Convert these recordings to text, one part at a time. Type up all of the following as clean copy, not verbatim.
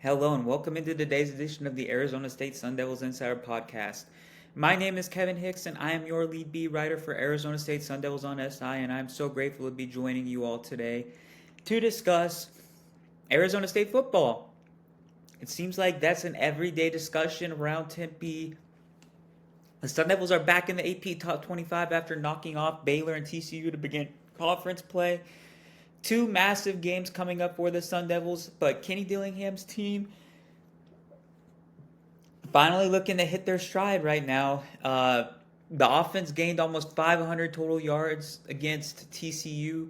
Hello and welcome into today's edition of the Arizona State Sun Devils Insider Podcast. My name is Kevin Hicks and I am your lead beat writer for Arizona State Sun Devils on SI, and I'm so grateful to be joining you all today to discuss Arizona State football. It seems like that's an everyday discussion around Tempe. The Sun Devils are back in the AP Top 25 after knocking off Baylor and TCU to begin conference play. Two massive games coming up for the Sun Devils, but Kenny Dillingham's team finally looking to hit their stride right now. The offense gained almost 500 total yards against TCU.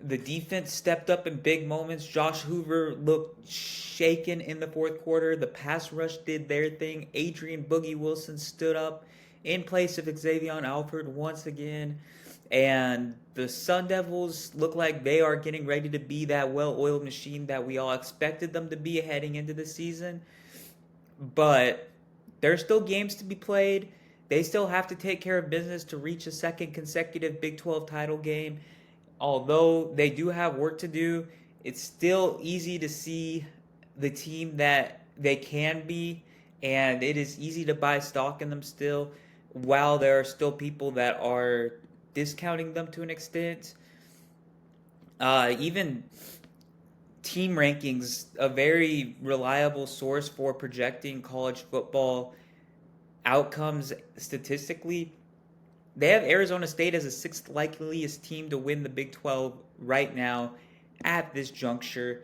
The defense stepped up in big moments. Josh Hoover looked shaken in the fourth quarter. The pass rush did their thing. Adrian Boogie Wilson stood up in place of Xavier Alford once again. And the Sun Devils look like they are getting ready to be that well-oiled machine that we all expected them to be heading into the season. But there's still games to be played. They still have to take care of business to reach a second consecutive Big 12 title game. Although they do have work to do, it's still easy to see the team that they can be, and it is easy to buy stock in them still, while there are still people that are discounting them to an extent. Even team rankings, a very reliable source for projecting college football outcomes statistically, they have Arizona State as the sixth likeliest team to win the Big 12 right now at this juncture.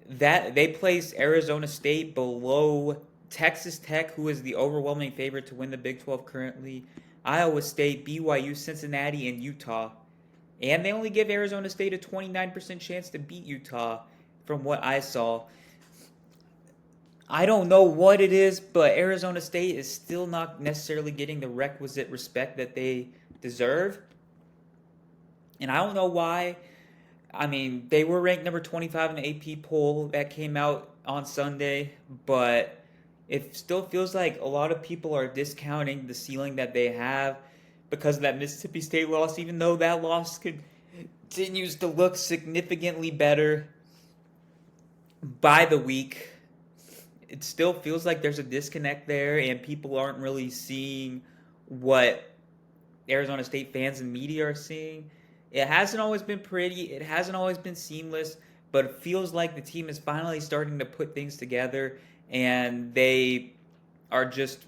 That they place Arizona State below Texas Tech, who is the overwhelming favorite to win the Big 12 currently, Iowa State, BYU, Cincinnati, and Utah. And they only give Arizona State a 29% chance to beat Utah from what I saw. I don't know what it is, but Arizona State is still not necessarily getting the requisite respect that they deserve. And I don't know why. I mean, they were ranked number 25 in the AP poll that came out on Sunday, but it still feels like a lot of people are discounting the ceiling that they have because of that Mississippi State loss, even though that loss continues to look significantly better by the week. It still feels like there's a disconnect there, and people aren't really seeing what Arizona State fans and media are seeing. It hasn't always been pretty, it hasn't always been seamless, but it feels like the team is finally starting to put things together, and they are just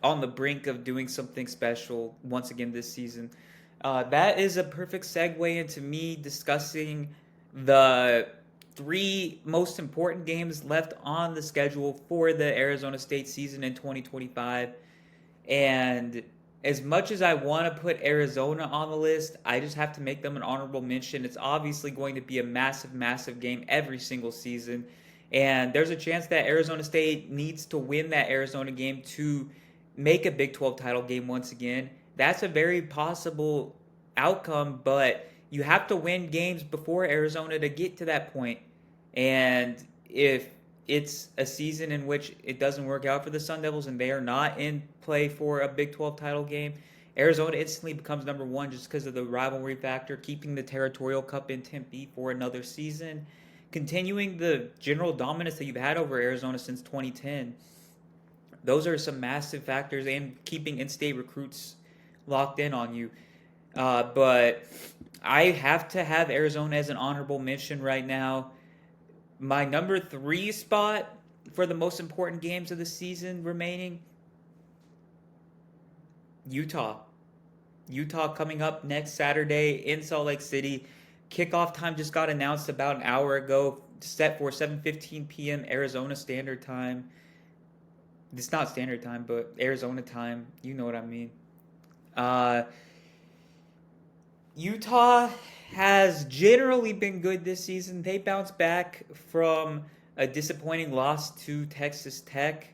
on the brink of doing something special once again this season. That is a perfect segue into me discussing the three most important games left on the schedule for the Arizona State season in 2025. And as much as I want to put Arizona on the list, I just have to make them an honorable mention. It's obviously going to be a massive, massive game every single season. And there's a chance that Arizona State needs to win that Arizona game to make a Big 12 title game once again. That's a very possible outcome, but you have to win games before Arizona to get to that point. And if it's a season in which it doesn't work out for the Sun Devils and they are not in play for a Big 12 title game, Arizona instantly becomes number one just because of the rivalry factor, keeping the Territorial Cup in Tempe for another season, continuing the general dominance that you've had over Arizona since 2010. Those are some massive factors, and keeping in-state recruits locked in on you. But I have to have Arizona as an honorable mention right now. My number three spot for the most important games of the season remaining, Utah. Utah coming up next Saturday in Salt Lake City. Kickoff time just got announced about an hour ago, set for 7:15 p.m. Arizona Standard Time. It's not Standard Time, but Arizona time. You know what I mean. Uh, Utah has generally been good this season. They bounced back from a disappointing loss to Texas Tech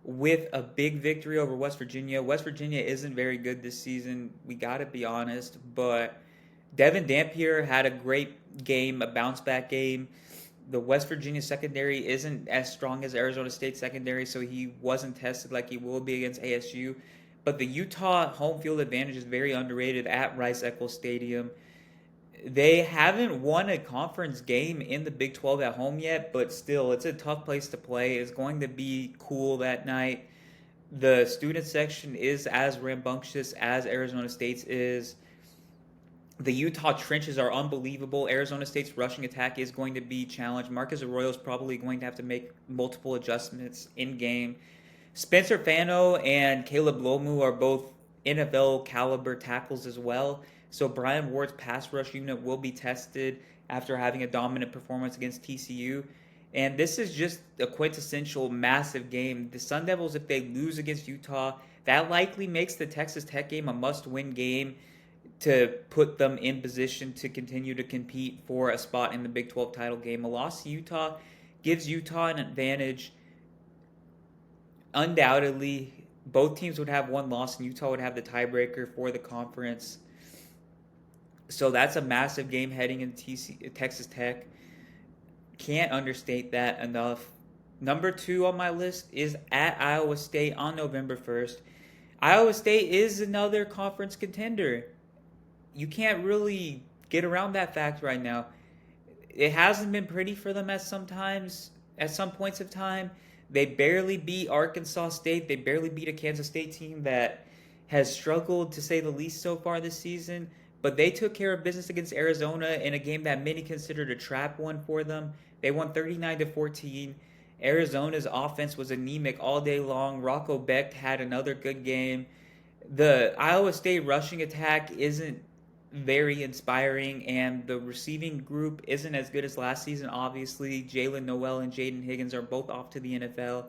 with a big victory over West Virginia. West Virginia isn't very good this season. We got to be honest, but Devin Dampier had a great game, a bounce back game. The West Virginia secondary isn't as strong as Arizona State secondary, so he wasn't tested like he will be against ASU. But the Utah home field advantage is very underrated at Rice Eccles Stadium. They haven't won a conference game in the Big 12 at home yet, but still, it's a tough place to play. It's going to be cool that night. The student section is as rambunctious as Arizona State's is. The Utah trenches are unbelievable. Arizona State's rushing attack is going to be challenged. Marcus Arroyo is probably going to have to make multiple adjustments in game. Spencer Fano and Caleb Lomu are both NFL caliber tackles as well. So Brian Ward's pass rush unit will be tested after having a dominant performance against TCU. And this is just a quintessential massive game. The Sun Devils, if they lose against Utah, that likely makes the Texas Tech game a must-win game to put them in position to continue to compete for a spot in the Big 12 title game. A loss to Utah gives Utah an advantage. Undoubtedly, both teams would have one loss, and Utah would have the tiebreaker for the conference. So that's a massive game heading into Texas Tech. Can't understate that enough. Number 2 on my list is at Iowa State on November 1st. Iowa State is another conference contender. You can't really get around that fact right now. It hasn't been pretty for them at some points of time. They barely beat Arkansas State. They barely beat a Kansas State team that has struggled, to say the least, so far this season. But they took care of business against Arizona in a game that many considered a trap one for them. They won 39-14. Arizona's offense was anemic all day long. Rocco Becht had another good game. The Iowa State rushing attack isn't very inspiring, and the receiving group isn't as good as last season, obviously. Jalen Noel and Jaden Higgins are both off to the NFL.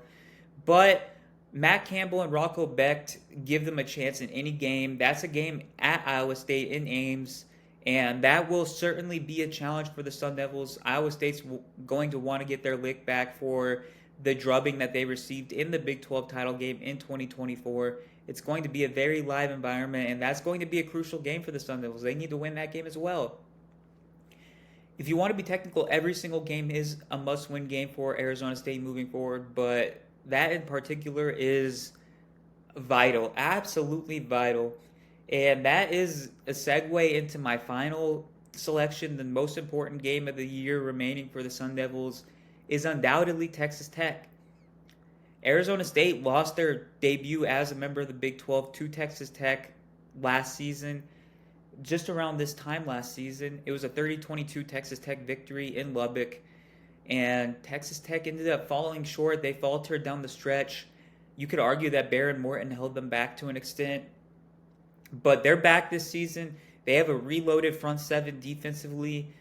But Matt Campbell and Rocco Becht give them a chance in any game. That's a game at Iowa State in Ames, and that will certainly be a challenge for the Sun Devils. Iowa State's going to want to get their lick back for the drubbing that they received in the Big 12 title game in 2024. It's going to be a very live environment, and that's going to be a crucial game for the Sun Devils. They need to win that game as well. If you want to be technical, every single game is a must-win game for Arizona State moving forward, but that in particular is vital, absolutely vital. And that is a segue into my final selection. The most important game of the year remaining for the Sun Devils is undoubtedly Texas Tech. Arizona State lost their debut as a member of the Big 12 to Texas Tech last season. Just around this time last season, it was a 30-22 Texas Tech victory in Lubbock. And Texas Tech ended up falling short. They faltered down the stretch. You could argue that Behren Morton held them back to an extent. But they're back this season. They have a reloaded front seven defensively.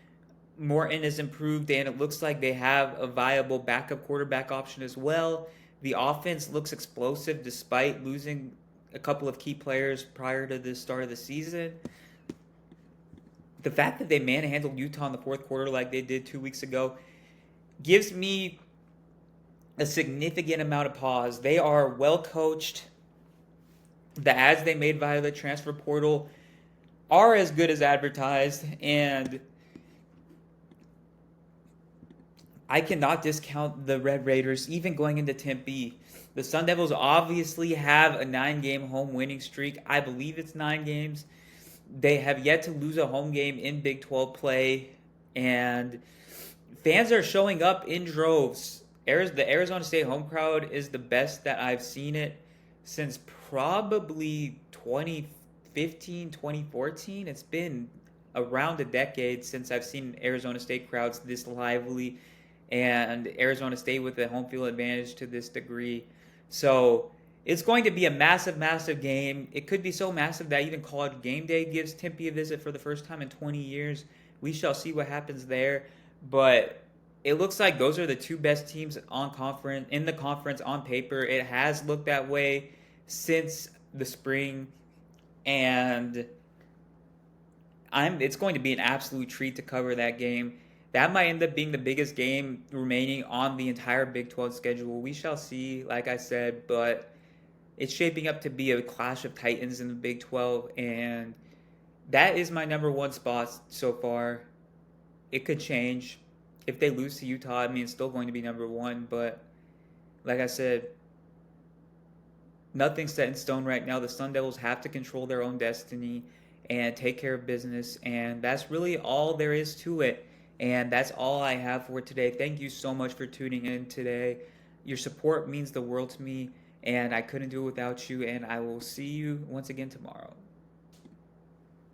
Morton has improved, and it looks like they have a viable backup quarterback option as well. The offense looks explosive despite losing a couple of key players prior to the start of the season. The fact that they manhandled Utah in the fourth quarter like they did 2 weeks ago gives me a significant amount of pause. They are well coached. The ads they made via the transfer portal are as good as advertised, and I cannot discount the Red Raiders even going into Tempe. The Sun Devils obviously have a 9-game home winning streak. I believe it's 9 games. They have yet to lose a home game in Big 12 play, and fans are showing up in droves. The Arizona State home crowd is the best that I've seen it since probably 2015, 2014. It's been around a decade since I've seen Arizona State crowds this lively, and Arizona State with a home field advantage to this degree. So it's going to be a massive, massive game. It could be so massive that even College Game Day gives Tempe a visit for the first time in 20 years. We shall see what happens there. But it looks like those are the 2 best teams in the conference on paper. It has looked that way since the spring, and it's going to be an absolute treat to cover that game. That might end up being the biggest game remaining on the entire Big 12 schedule. We shall see, like I said, but it's shaping up to be a clash of titans in the Big 12, and that is my number 1 spot so far. It could change. If they lose to Utah, I mean, it's still going to be number 1, but like I said, nothing's set in stone right now. The Sun Devils have to control their own destiny, and take care of business. And that's really all there is to it. And that's all I have for today. Thank you so much for tuning in today. Your support means the world to me, and I couldn't do it without you. And I will see you once again tomorrow.